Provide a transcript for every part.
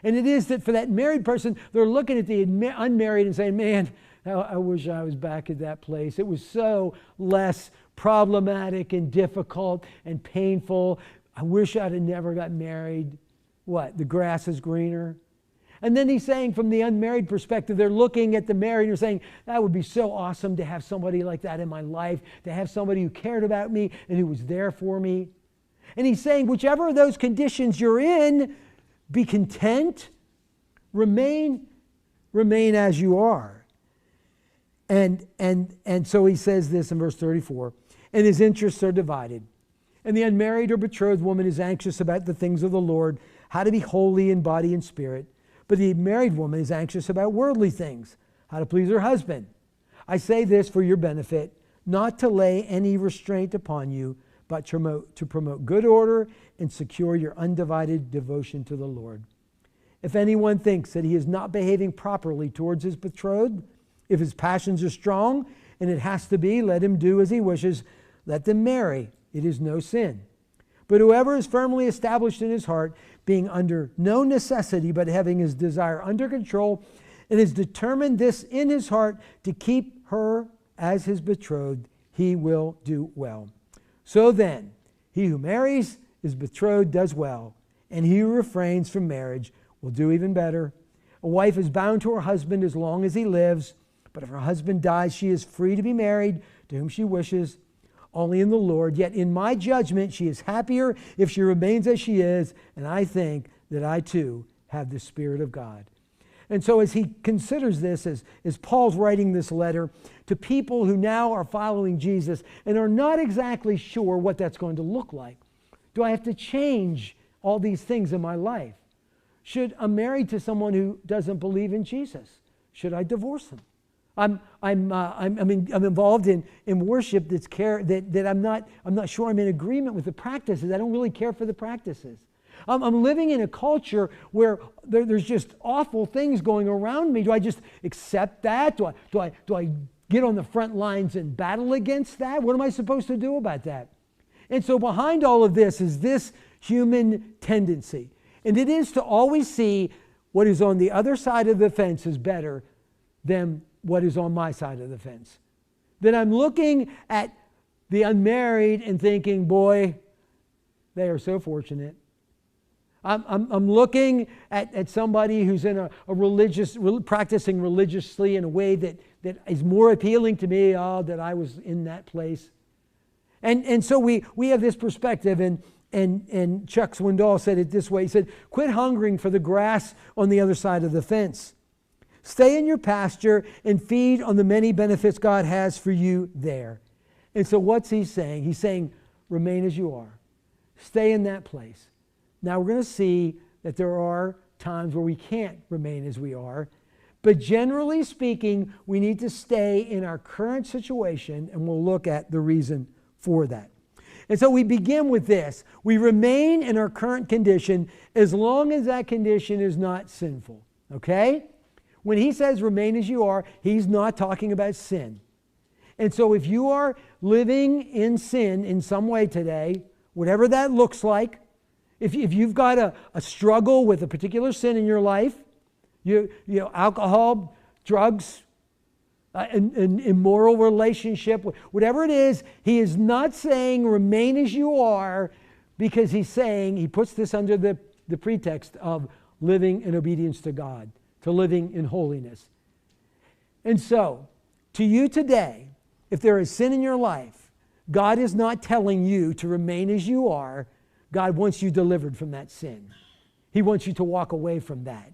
And it is that for that married person, they're looking at the unmarried and saying, man, I wish I was back at that place. It was so less problematic and difficult and painful. I wish I'd have never got married. What? The grass is greener. And then he's saying from the unmarried perspective, they're looking at the married and they're saying, that would be so awesome to have somebody like that in my life, to have somebody who cared about me and who was there for me. And he's saying, whichever of those conditions you're in, be content, remain as you are. And so he says this in verse 34, and his interests are divided. And the unmarried or betrothed woman is anxious about the things of the Lord, how to be holy in body and spirit. But the married woman is anxious about worldly things, how to please her husband. I say this for your benefit, not to lay any restraint upon you, but to promote good order and secure your undivided devotion to the Lord. If anyone thinks that he is not behaving properly towards his betrothed, if his passions are strong, and it has to be, let him do as he wishes, let them marry. It is no sin. But whoever is firmly established in his heart, being under no necessity, but having his desire under control, and is determined this in his heart to keep her as his betrothed, he will do well. So then, he who marries is betrothed does well, and he who refrains from marriage will do even better. A wife is bound to her husband as long as he lives, but if her husband dies, she is free to be married to whom she wishes, only in the Lord. Yet in my judgment, she is happier if she remains as she is, and I think that I too have the Spirit of God. And so as he considers this, as Paul's writing this letter to people who now are following Jesus and are not exactly sure what that's going to look like. Do I have to change all these things in my life? Should I'm married to someone who doesn't believe in Jesus? Should I divorce him? I'm involved in worship that I'm not sure I'm in agreement with the practices. I don't really care for the practices. I'm living in a culture where there's just awful things going around me. Do I just accept that? Do I get on the front lines and battle against that? What am I supposed to do about that? And so behind all of this is this human tendency. And it is to always see what is on the other side of the fence is better than what is on my side of the fence. That I'm looking at the unmarried and thinking, boy, they are so fortunate. I'm looking at somebody who's in a practicing religiously in a way that is more appealing to me, that I was in that place. And so we have this perspective, and Chuck Swindoll said it this way. He said, quit hungering for the grass on the other side of the fence. Stay in your pasture and feed on the many benefits God has for you there. And so what's he saying? He's saying, remain as you are. Stay in that place. Now we're going to see that there are times where we can't remain as we are. But generally speaking, we need to stay in our current situation, and we'll look at the reason for that. And so we begin with this. We remain in our current condition as long as that condition is not sinful. Okay? When he says remain as you are, he's not talking about sin. And so if you are living in sin in some way today, whatever that looks like, if you've got a struggle with a particular sin in your life, you know, alcohol, drugs, an immoral relationship, whatever it is, he is not saying remain as you are, because he's saying, he puts this under the pretext of living in obedience to God, to living in holiness. And so, to you today, if there is sin in your life, God is not telling you to remain as you are. God wants you delivered from that sin. He wants you to walk away from that.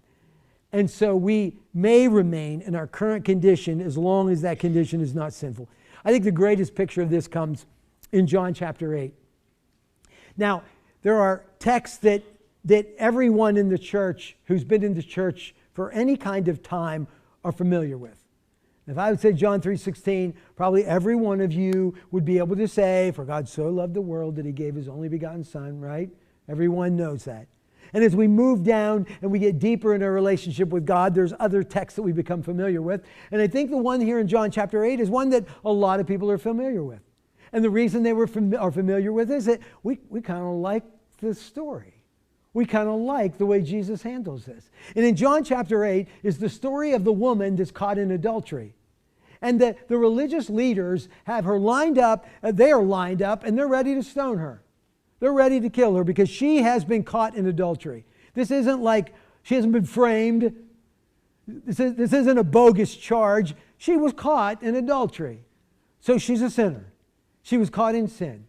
And so we may remain in our current condition as long as that condition is not sinful. I think the greatest picture of this comes in John chapter 8. Now, there are texts that everyone in the church who's been in the church for any kind of time are familiar with. If I would say John 3:16, probably every one of you would be able to say, for God so loved the world that he gave his only begotten son, right? Everyone knows that. And as we move down and we get deeper in our relationship with God, there's other texts that we become familiar with. And I think the one here in John chapter 8 is one that a lot of people are familiar with. And the reason they are familiar with is that we kind of like this story. We kind of like the way Jesus handles this. And in John chapter 8 is the story of the woman that's caught in adultery. And the religious leaders have her lined up, they are lined up, and they're ready to stone her. They're ready to kill her because she has been caught in adultery. This isn't like she hasn't been framed. This isn't a bogus charge. She was caught in adultery. So she's a sinner. She was caught in sin.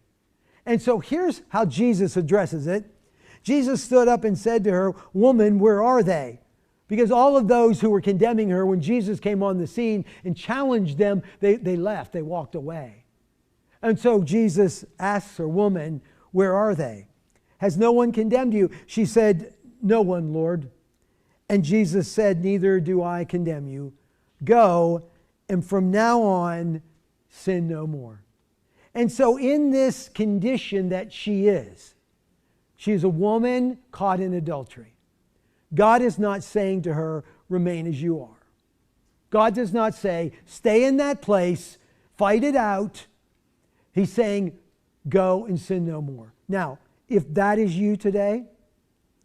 And so here's how Jesus addresses it. Jesus stood up and said to her, "Woman, where are they?" Because all of those who were condemning her when Jesus came on the scene and challenged them, they left, they walked away. And so Jesus asks her, "Woman, where are they? Has no one condemned you?" She said, "No one, Lord." And Jesus said, "Neither do I condemn you. Go, and from now on, sin no more." And so in this condition that she is a woman caught in adultery. God is not saying to her, remain as you are. God does not say, stay in that place, fight it out. He's saying, go and sin no more. Now, if that is you today,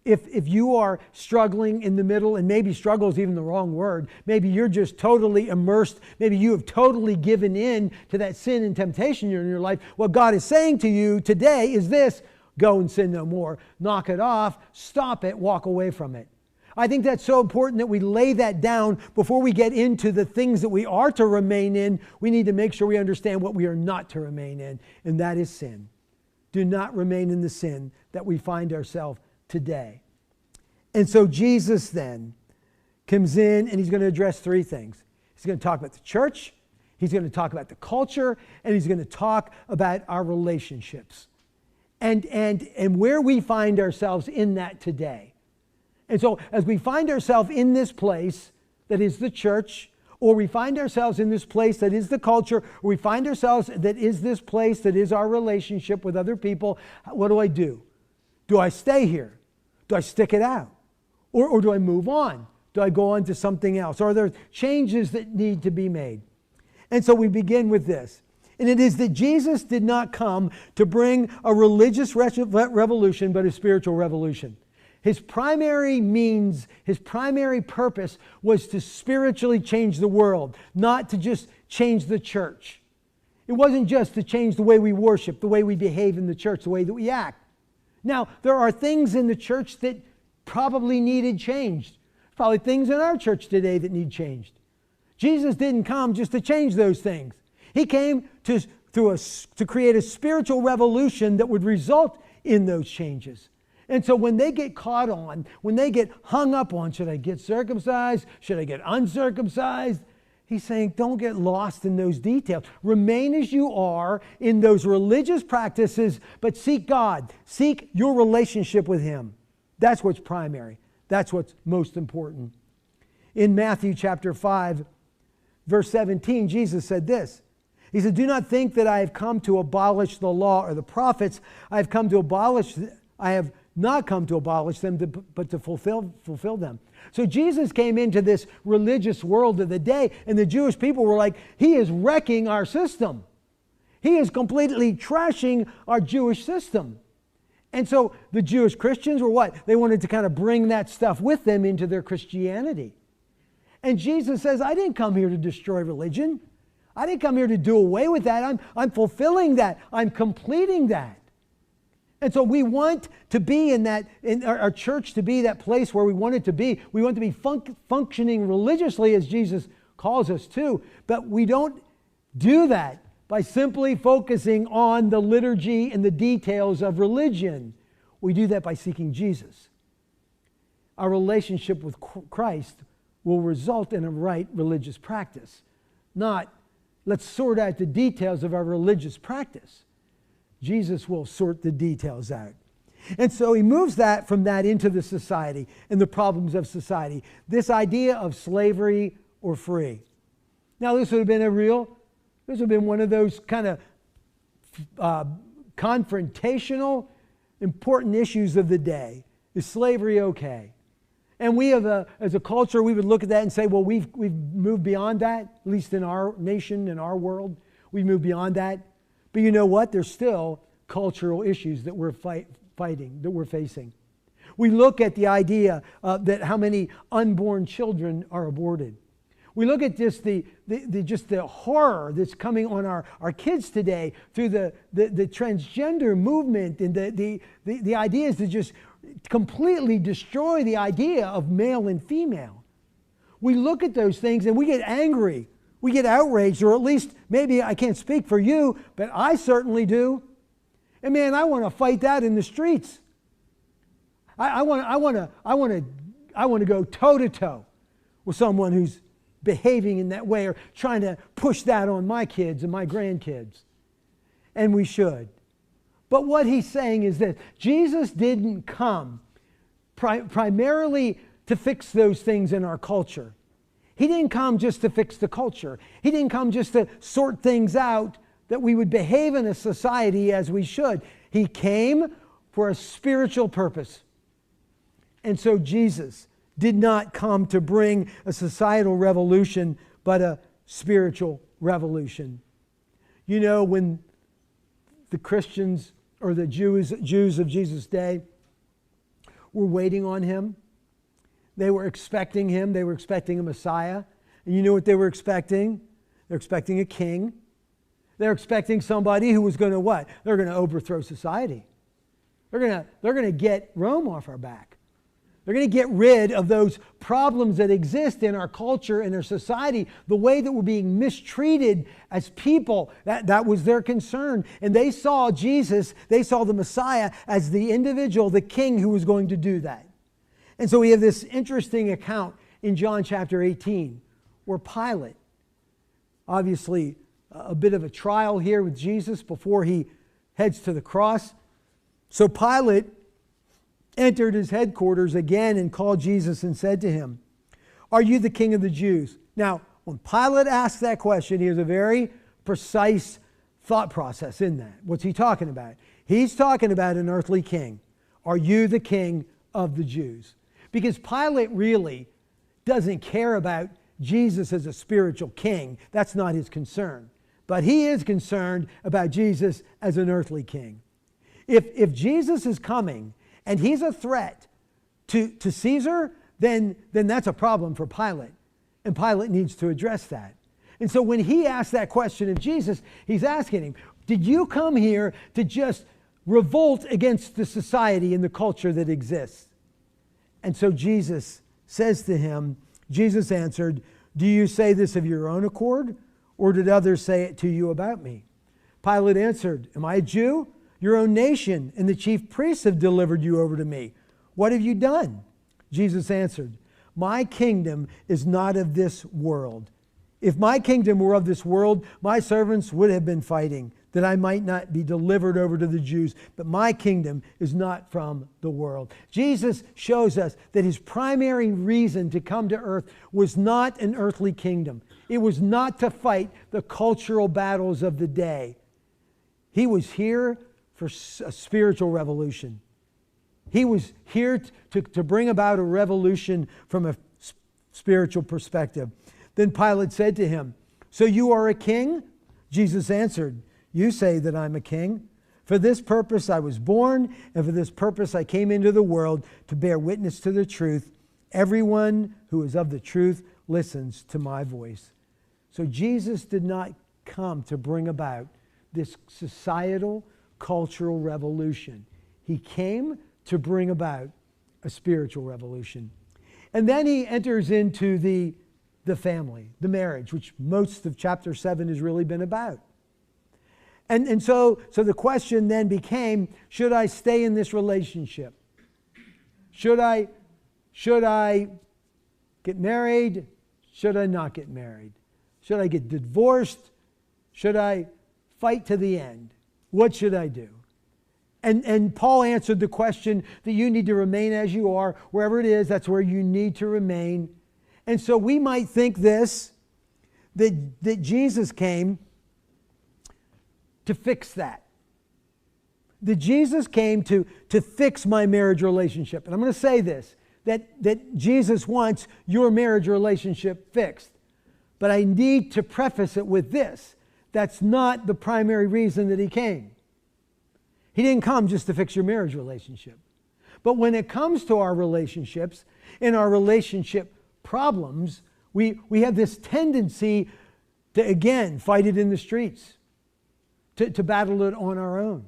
if you are struggling in the middle, and maybe struggle is even the wrong word, maybe you're just totally immersed, maybe you have totally given in to that sin and temptation in your life, what God is saying to you today is this: go and sin no more. Knock it off, stop it, walk away from it. I think that's so important that we lay that down before we get into the things that we are to remain in. We need to make sure we understand what we are not to remain in, and that is sin. Do not remain in the sin that we find ourselves today. And so Jesus then comes in and he's going to address three things. He's going to talk about the church, he's going to talk about the culture, and he's going to talk about our relationships. And where we find ourselves in that today. And so as we find ourselves in this place that is the church, or we find ourselves in this place that is the culture, or we find ourselves that is this place that is our relationship with other people, what do? Do I stay here? Do I stick it out? Or do I move on? Do I go on to something else? Are there changes that need to be made? And so we begin with this. And it is that Jesus did not come to bring a religious revolution, but a spiritual revolution. His primary means, his primary purpose was to spiritually change the world, not to just change the church. It wasn't just to change the way we worship, the way we behave in the church, the way that we act. Now, there are things in the church that probably needed changed. Probably things in our church today that need changed. Jesus didn't come just to change those things. He came to create a spiritual revolution that would result in those changes. And so when they get caught on, when they get hung up on, should I get circumcised? Should I get uncircumcised? He's saying, don't get lost in those details. Remain as you are in those religious practices, but seek God. Seek your relationship with Him. That's what's primary. That's what's most important. In Matthew chapter 5, verse 17, Jesus said this. He said, "Do not think that I have come to abolish the law or the prophets. I have not come to abolish them, but to fulfill them." So Jesus came into this religious world of the day, and the Jewish people were like, he is wrecking our system. He is completely trashing our Jewish system. And so the Jewish Christians were what? They wanted to kind of bring that stuff with them into their Christianity. And Jesus says, I didn't come here to destroy religion. I didn't come here to do away with that. I'm fulfilling that. I'm completing that. And so we want to be in our church to be that place where we want it to be. We want to be functioning religiously as Jesus calls us to. But we don't do that by simply focusing on the liturgy and the details of religion. We do that by seeking Jesus. Our relationship with Christ will result in a right religious practice. Not, let's sort out the details of our religious practice. Jesus will sort the details out. And so he moves from that into the society and the problems of society. This idea of slavery or free. Now this would have been one of those kind of confrontational, important issues of the day. Is slavery okay? And we as a culture, we would look at that and say, well, we've moved beyond that, at least in our nation, in our world. We've moved beyond that. But you know what? There's still cultural issues that we're fighting, that we're facing. We look at the idea that how many unborn children are aborted. We look at just the horror that's coming on our kids today through the transgender movement, and the idea is to just completely destroy the idea of male and female. We look at those things and we get angry. We get outraged, or at least maybe I can't speak for you, but I certainly do. And man, I want to fight that in the streets. I want to go toe to toe with someone who's behaving in that way or trying to push that on my kids and my grandkids. And we should. But what he's saying is that Jesus didn't come primarily to fix those things in our culture. He didn't come just to fix the culture. He didn't come just to sort things out that we would behave in a society as we should. He came for a spiritual purpose. And so Jesus did not come to bring a societal revolution, but a spiritual revolution. You know, when the Christians or the Jews of Jesus' day were waiting on him, they were expecting him. They were expecting a Messiah. And you know what they were expecting? They're expecting a king. They're expecting somebody who was going to what? They're going to overthrow society. They're going to get Rome off our back. They're going to get rid of those problems that exist in our culture and our society, the way that we're being mistreated as people. That was their concern. And they saw Jesus, they saw the Messiah as the individual, the king who was going to do that. And so we have this interesting account in John chapter 18 where Pilate, obviously a bit of a trial here with Jesus before he heads to the cross. So Pilate entered his headquarters again and called Jesus and said to him, "Are you the king of the Jews?" Now, when Pilate asked that question, he has a very precise thought process in that. What's he talking about? He's talking about an earthly king. Are you the king of the Jews? Because Pilate really doesn't care about Jesus as a spiritual king. That's not his concern. But he is concerned about Jesus as an earthly king. If Jesus is coming and he's a threat to Caesar, then that's a problem for Pilate. And Pilate needs to address that. And so when he asks that question of Jesus, he's asking him, did you come here to just revolt against the society and the culture that exists? And so Jesus says to him, Jesus answered, "Do you say this of your own accord, or did others say it to you about me?" Pilate answered, "Am I a Jew? Your own nation and the chief priests have delivered you over to me. What have you done?" Jesus answered, "My kingdom is not of this world. If my kingdom were of this world, my servants would have been fighting, that I might not be delivered over to the Jews. But my kingdom is not from the world." Jesus shows us that his primary reason to come to earth was not an earthly kingdom. It was not to fight the cultural battles of the day. He was here for a spiritual revolution. He was here to bring about a revolution from a spiritual perspective. Then Pilate said to him, "So you are a king?" Jesus answered, "You say that I'm a king. For this purpose I was born, and for this purpose I came into the world, to bear witness to the truth. Everyone who is of the truth listens to my voice." So Jesus did not come to bring about this societal, cultural revolution. He came to bring about a spiritual revolution. And then he enters into the family, the marriage, which most of chapter 7 has really been about. And so the question then became, should I stay in this relationship? Should I get married? Should I not get married? Should I get divorced? Should I fight to the end? What should I do? And Paul answered the question that you need to remain as you are. Wherever it is, that's where you need to remain. And so we might think this, that Jesus came to fix that. That Jesus came to fix my marriage relationship. And I'm going to say this, that Jesus wants your marriage relationship fixed. But I need to preface it with this. That's not the primary reason that he came. He didn't come just to fix your marriage relationship. But when it comes to our relationships and our relationship problems, we have this tendency to, again, fight it in the streets, to battle it on our own.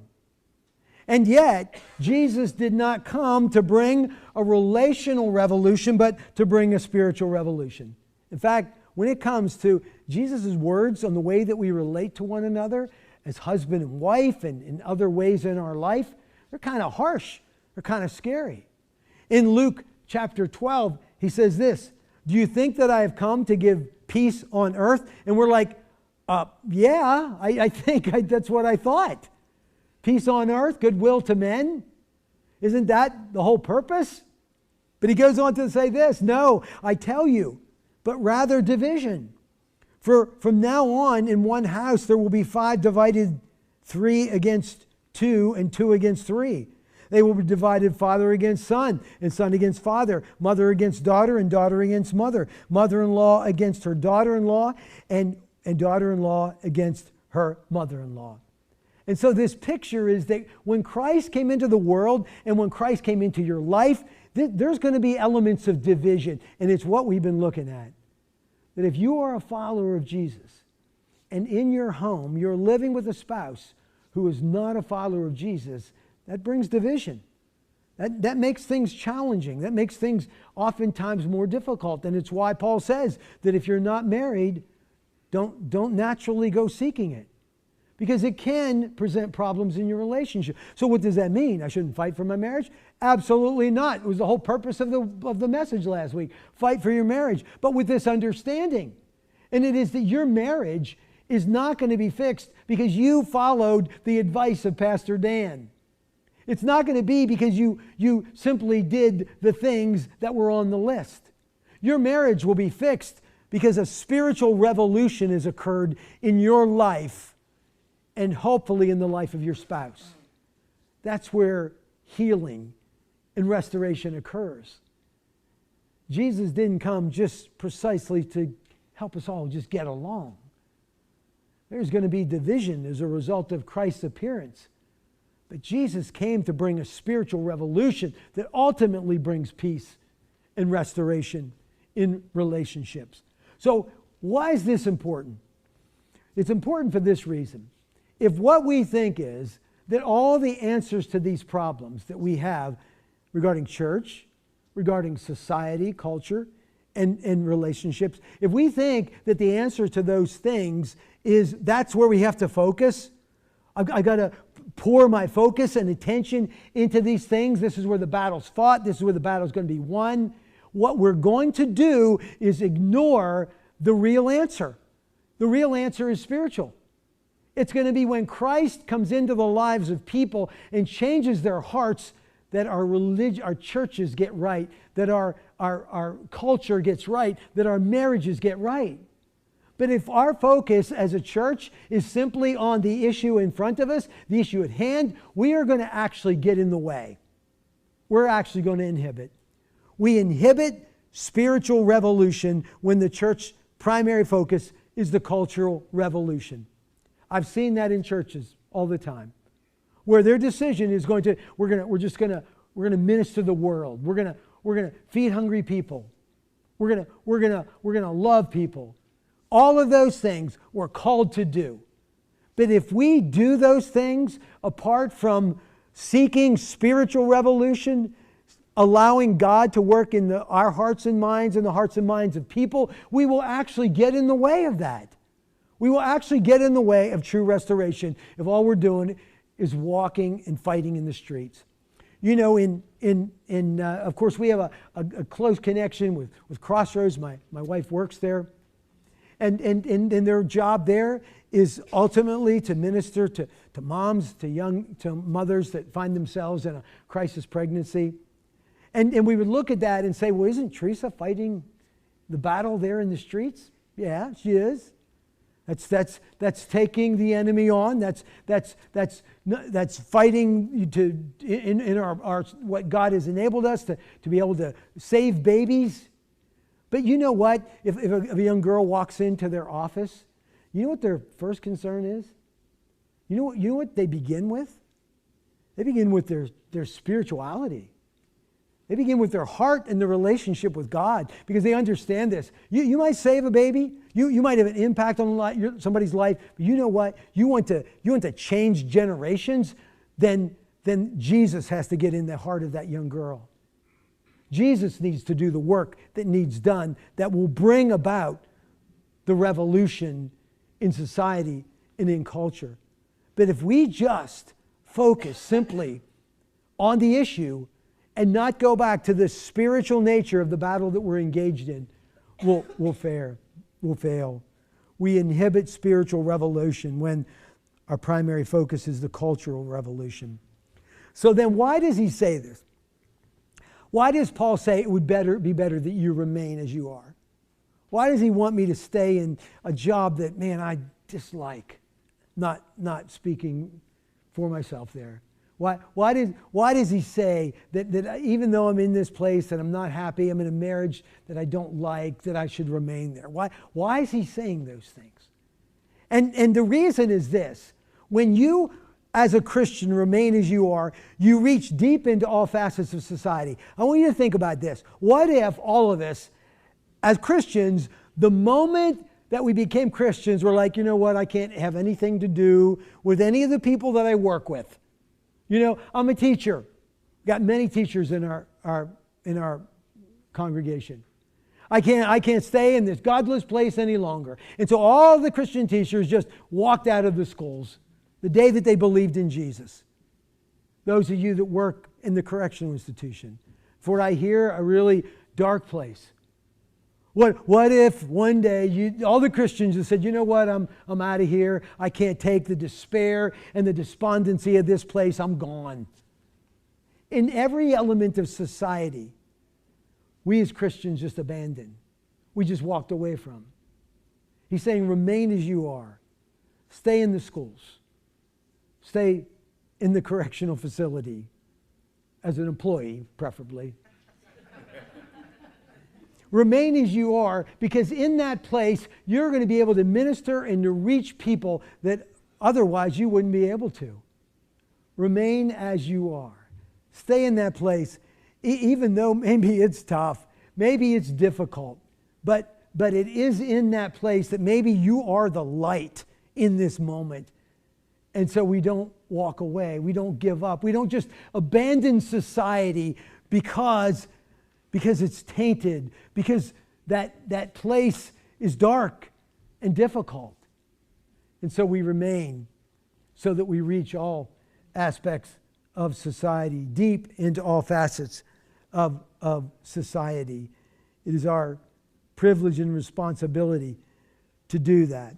And yet, Jesus did not come to bring a relational revolution, but to bring a spiritual revolution. In fact, when it comes to Jesus' words on the way that we relate to one another as husband and wife and in other ways in our life, they're kind of harsh. They're kind of scary. In Luke chapter 12, he says this, "Do you think that I have come to give peace on earth?" And we're like, yeah, I think that's what I thought. Peace on earth, goodwill to men. Isn't that the whole purpose? But he goes on to say this, "No, I tell you, but rather division. For from now on in one house there will be 5 divided, 3 against 2 and 2 against 3. They will be divided father against son and son against father, mother against daughter and daughter against mother, mother-in-law against her daughter-in-law and daughter-in-law against her mother-in-law." And so this picture is that when Christ came into the world and when Christ came into your life, there's going to be elements of division. And it's what we've been looking at. That if you are a follower of Jesus and in your home you're living with a spouse who is not a follower of Jesus, that brings division. That makes things challenging. That makes things oftentimes more difficult. And it's why Paul says that if you're not married, don't naturally go seeking it. Because it can present problems in your relationship. So what does that mean? I shouldn't fight for my marriage? Absolutely not. It was the whole purpose of the message last week. Fight for your marriage. But with this understanding. And it is that your marriage is not going to be fixed because you followed the advice of Pastor Dan. It's not going to be because you simply did the things that were on the list. Your marriage will be fixed because a spiritual revolution has occurred in your life and hopefully in the life of your spouse. That's where healing and restoration occurs. Jesus didn't come just precisely to help us all just get along. There's going to be division as a result of Christ's appearance. But Jesus came to bring a spiritual revolution that ultimately brings peace and restoration in relationships. So why is this important? It's important for this reason. If what we think is that all the answers to these problems that we have regarding church, regarding society, culture, and relationships, if we think that the answer to those things is that's where we have to focus, I got to pour my focus and attention into these things, this is where the battle's fought, this is where the battle's going to be won, what we're going to do is ignore the real answer. The real answer is spiritual. It's going to be when Christ comes into the lives of people and changes their hearts that our religion, our churches get right, that our culture gets right, that our marriages get right. But if our focus as a church is simply on the issue in front of us, the issue at hand, we are going to actually get in the way. We're actually going to inhibit. We inhibit spiritual revolution when the church's primary focus is the cultural revolution. I've seen that in churches all the time, where their decision is going to we're going to minister the world. We're going to feed hungry people. We're going to love people. All of those things we're called to do. But if we do those things apart from seeking spiritual revolution, allowing God to work in our hearts and minds and the hearts and minds of people, we will actually get in the way of that. We will actually get in the way of true restoration if all we're doing is walking and fighting in the streets. You know, of course, we have a close connection with Crossroads. My wife works there. And their job there is ultimately to minister to moms, to mothers that find themselves in a crisis pregnancy. And we would look at that and say, well, isn't Teresa fighting the battle there in the streets? Yeah, she is. That's taking the enemy on. That's fighting in our what God has enabled us to be able to save babies. But you know what? If a young girl walks into their office, you know what their first concern is? You know what they begin with? They begin with their spirituality. They begin with their heart and the relationship with God because they understand this. You might save a baby. You might have an impact on somebody's life. But you know what? You want to change generations, then Jesus has to get in the heart of that young girl. Jesus needs to do the work that needs done that will bring about the revolution in society and in culture. But if we just focus simply on the issue and not go back to the spiritual nature of the battle that we're engaged in, we'll fail. We inhibit spiritual revolution when our primary focus is the cultural revolution. So then why does he say this? Why does Paul say it would be better that you remain as you are? Why does he want me to stay in a job that, man, I dislike? Not speaking for myself there. Why does he say that even though I'm in this place and I'm not happy, I'm in a marriage that I don't like, that I should remain there? Why is he saying those things? And the reason is this. When you, as a Christian, remain as you are, you reach deep into all facets of society. I want you to think about this. What if all of us, as Christians, the moment that we became Christians, we're like, you know what, I can't have anything to do with any of the people that I work with. You know, I'm a teacher. Got many teachers in our congregation. I can't stay in this godless place any longer. And so all the Christian teachers just walked out of the schools the day that they believed in Jesus. Those of you that work in the correctional institution, for what I hear, a really dark place. What if one day all the Christians have said, you know what, I'm out of here. I can't take the despair and the despondency of this place. I'm gone. In every element of society, we as Christians just abandoned. We just walked away from. He's saying, remain as you are. Stay in the schools. Stay in the correctional facility as an employee, preferably. Remain as you are, because in that place, you're going to be able to minister and to reach people that otherwise you wouldn't be able to. Remain as you are. Stay in that place, even though maybe it's tough, maybe it's difficult, but it is in that place that maybe you are the light in this moment. And so we don't walk away. We don't give up. We don't just abandon society because it's tainted, because that place is dark and difficult. And so we remain so that we reach all aspects of society, deep into all facets of society. It is our privilege and responsibility to do that.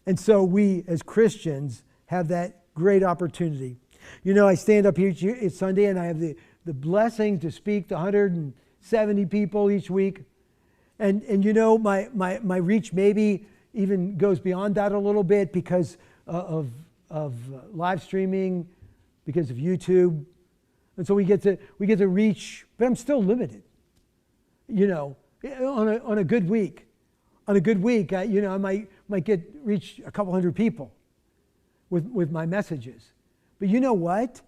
And so we as Christians have that great opportunity. You know, I stand up here each Sunday and I have the blessing to speak to 170 people each week. And you know, my reach maybe even goes beyond that a little bit because of live streaming, because of YouTube. And so we get to reach, but I'm still limited. You know, on a good week. On a good week, I might reach a couple hundred people with my messages. But you know what?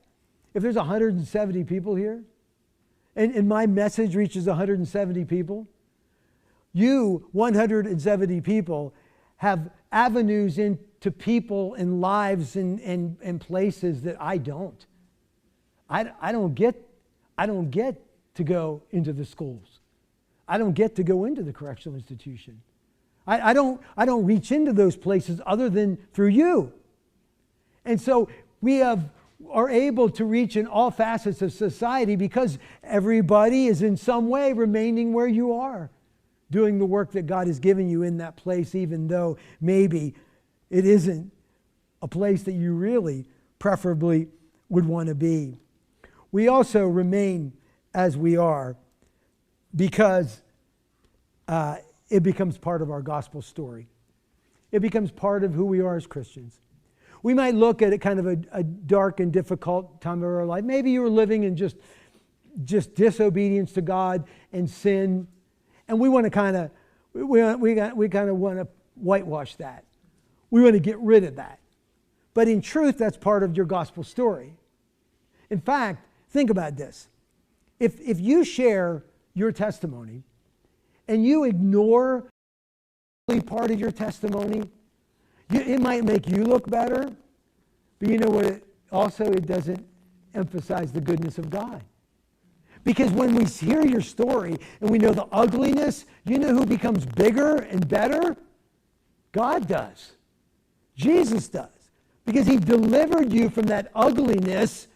If there's 170 people here, and my message reaches 170 people, you, 170 people, have avenues into people and lives and places that I don't. I don't get to go into the schools. I don't get to go into the correctional institution. I don't reach into those places other than through you. And so we are able to reach in all facets of society because everybody is in some way remaining where you are, doing the work that God has given you in that place, even though maybe it isn't a place that you really preferably would want to be. We also remain as we are because it becomes part of our gospel story. It becomes part of who we are as Christians. We might look at it kind of a dark and difficult time of our life. Maybe you were living in just disobedience to God and sin, and we want to kind of want to whitewash that. We want to get rid of that. But in truth, that's part of your gospel story. In fact, think about this. If you share your testimony and you ignore part of your testimony, it might make you look better, but you know what? It doesn't emphasize the goodness of God. Because when we hear your story and we know the ugliness, you know who becomes bigger and better? God does. Jesus does. Because he delivered you from that ugliness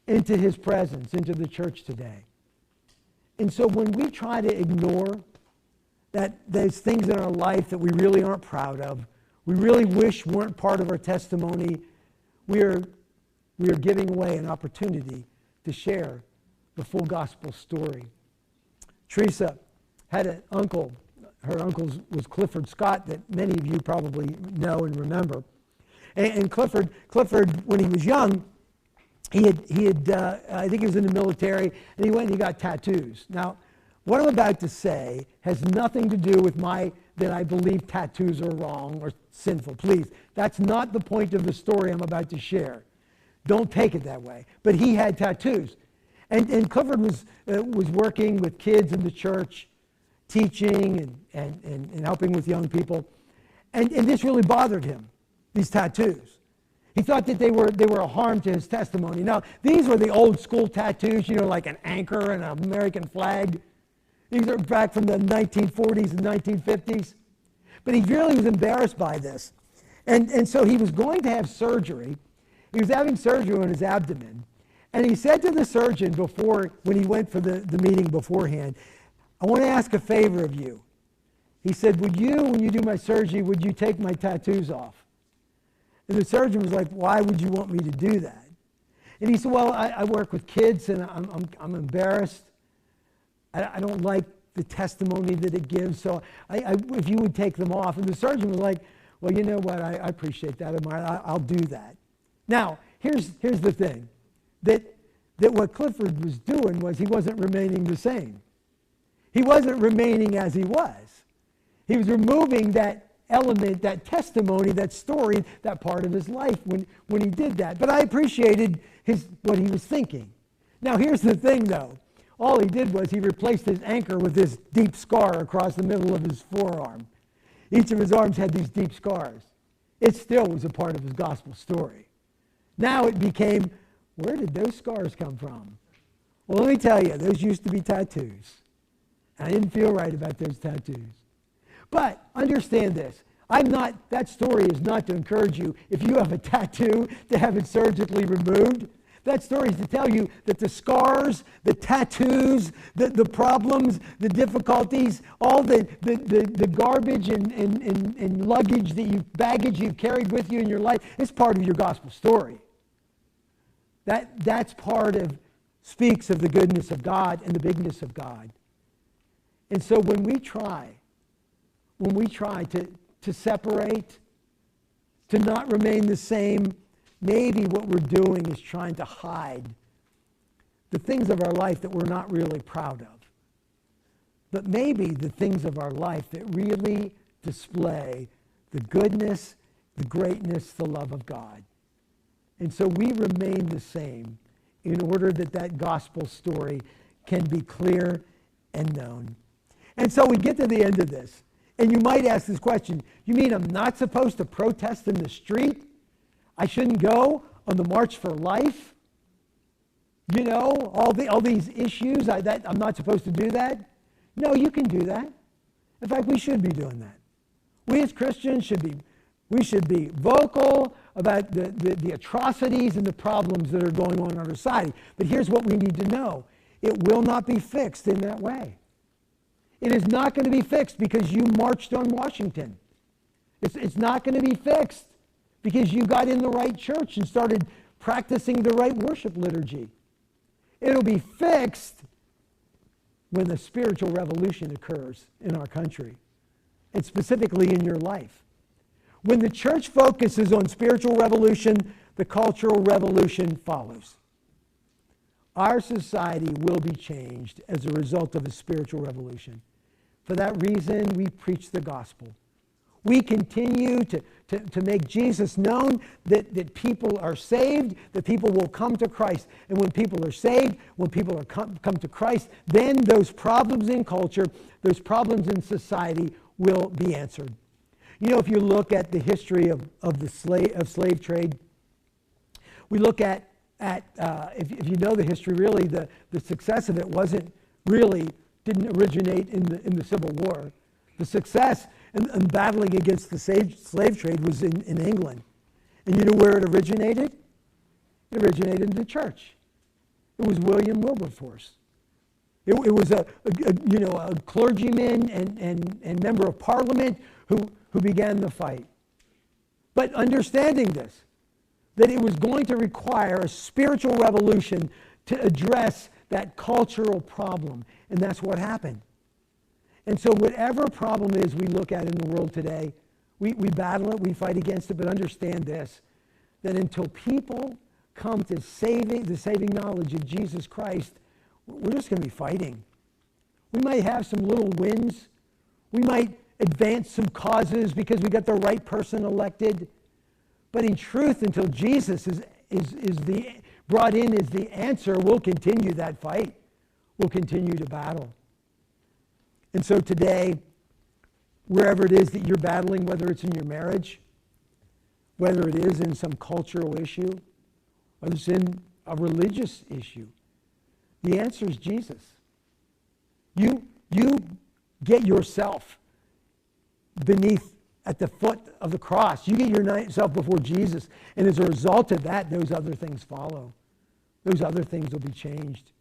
into his presence, into the church today. And so when we try to ignore there's things in our life that we really aren't proud of, we really wish weren't part of our testimony, we are giving away an opportunity to share the full gospel story. Teresa had an uncle. Her uncle was Clifford Scott, that many of you probably know and remember. And Clifford, when he was young, he had I think he was in the military, and he went and he got tattoos. Now, what I'm about to say has nothing to do with that I believe tattoos are wrong or sinful. Please, that's not the point of the story I'm about to share. Don't take it that way. But he had tattoos. And Clifford was working with kids in the church, teaching and helping with young people. And this really bothered him, these tattoos. He thought that they were a harm to his testimony. Now, these were the old school tattoos, like an anchor and an American flag. These are back from the 1940s and 1950s. But he really was embarrassed by this. And so he was going to have surgery. He was having surgery on his abdomen. And he said to the surgeon when he went for the meeting beforehand, I want to ask a favor of you. He said, when you do my surgery, would you take my tattoos off? And the surgeon was like, why would you want me to do that? And he said, well, I work with kids and I'm embarrassed. I don't like the testimony that it gives, so if you would take them off. And the surgeon was like, well, you know what, I appreciate that, I'll do that. Now, here's the thing, that what Clifford was doing was he wasn't remaining the same. He wasn't remaining as he was. He was removing that element, that testimony, that story, that part of his life when he did that. But I appreciated what he was thinking. Now, here's the thing, though. All he did was he replaced his anchor with this deep scar across the middle of his forearm. Each of his arms had these deep scars. It still was a part of his gospel story. Now it became, where did those scars come from? Well, let me tell you, those used to be tattoos. I didn't feel right about those tattoos. But understand this. That story is not to encourage you, if you have a tattoo, to have it surgically removed. That story is to tell you that the scars, the tattoos, the problems, the difficulties, all the garbage and luggage, baggage you've carried with you in your life, is part of your gospel story. That's speaks of the goodness of God and the bigness of God. And so when we try to separate, to not remain the same, maybe what we're doing is trying to hide the things of our life that we're not really proud of. But maybe the things of our life that really display the goodness, the greatness, the love of God. And so we remain the same in order that gospel story can be clear and known. And so we get to the end of this. And you might ask this question, you mean I'm not supposed to protest in the street? I shouldn't go on the March for Life? All these issues, I'm not supposed to do that? No, you can do that. In fact, we should be doing that. We as Christians should be vocal about the atrocities and the problems that are going on in our society. But here's what we need to know. It will not be fixed in that way. It is not going to be fixed because you marched on Washington. It's not going to be fixed because you got in the right church and started practicing the right worship liturgy. It'll be fixed when the spiritual revolution occurs in our country, and specifically in your life. When the church focuses on spiritual revolution, the cultural revolution follows. Our society will be changed as a result of a spiritual revolution. For that reason, we preach the gospel. we continue to make Jesus known, that people are saved, that people will come to Christ. And when people are saved, when people are come to Christ, then those problems in culture, those problems in society will be answered. You know, if you look at the history of the slave trade, we look at if you know the history, really, the success of it didn't originate in the Civil War. The success in battling against the slave trade was in England. And you know where it originated? It originated in the church. It was William Wilberforce. It was a clergyman and member of parliament who began the fight. But understanding this, that it was going to require a spiritual revolution to address that cultural problem. And that's what happened. And so whatever problem is we look at in the world today, we battle it, we fight against it, but understand this, that until people come to the saving knowledge of Jesus Christ, we're just going to be fighting. We might have some little wins. We might advance some causes because we got the right person elected. But in truth, until Jesus is brought in as the answer, we'll continue that fight. We'll continue to battle. And so today, wherever it is that you're battling, whether it's in your marriage, whether it is in some cultural issue, whether it's in a religious issue, the answer is Jesus. You get yourself at the foot of the cross. You get yourself before Jesus. And as a result of that, those other things follow. Those other things will be changed.